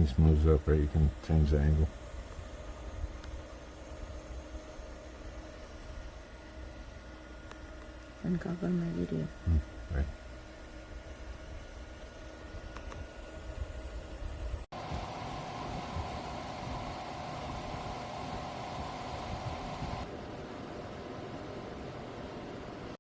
everything smooths up, right? You can change the angle. Saan ka ba may video? Right.